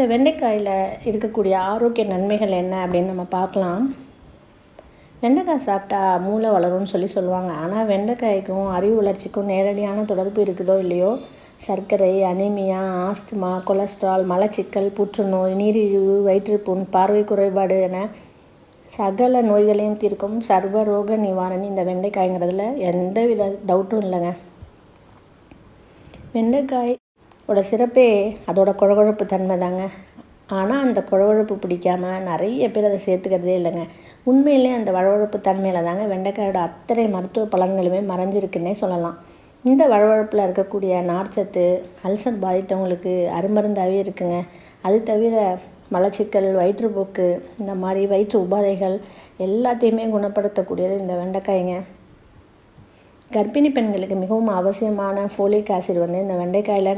இந்த வெண்டைக்காயில் இருக்கக்கூடிய ஆரோக்கிய நன்மைகள் என்ன அப்படின்னு நம்ம பார்க்கலாம். வெண்டைக்காய் சாப்பிட்டா மூளை வளரும்னு சொல்லுவாங்க. ஆனால் வெண்டைக்காய்க்கும் அறிவு வளர்ச்சிக்கும் நேரடியான தொடர்பு இருக்குதோ இல்லையோ, சர்க்கரை, அனீமியா, ஆஸ்துமா, கொலஸ்ட்ரால், மலச்சிக்கல், புற்றுநோய், நீரிழிவு, வயிற்றுப்புண், பார்வை குறைபாடு என சகல நோய்களையும் தீர்க்கும் சர்வ ரோக நிவாரணி இந்த வெண்டைக்காய்ங்கிறதுல எந்த வித டவுட்டும் இல்லைங்க. வெண்டைக்காயோட சிறப்பே அதோட குழகுழப்பு தன்மை தாங்க. ஆனால் அந்த குழகுழப்பு பிடிக்காமல் நிறைய பேர் அதை சேர்த்துக்கிறதே இல்லைங்க. உண்மையிலே அந்த வழவழப்பு தன்மையில் தாங்க வெண்டைக்காயோட அத்தனை மருத்துவ பலன்களுமே மறைஞ்சிருக்குன்னே சொல்லலாம். இந்த வழவழப்பில் இருக்கக்கூடிய நார்ச்சத்து அல்சர் பாதித்தவங்களுக்கு அருமருந்தாகவே இருக்குங்க. அது தவிர மலச்சிக்கல், வயிற்றுப்போக்கு, இந்த மாதிரி வயிற்று உபாதைகள் எல்லாத்தையுமே குணப்படுத்தக்கூடியது இந்த வெண்டைக்காய்ங்க. கர்ப்பிணி பெண்களுக்கு மிகவும் அவசியமான ஃபோலிக் ஆசிட் இந்த வெண்டைக்காயில்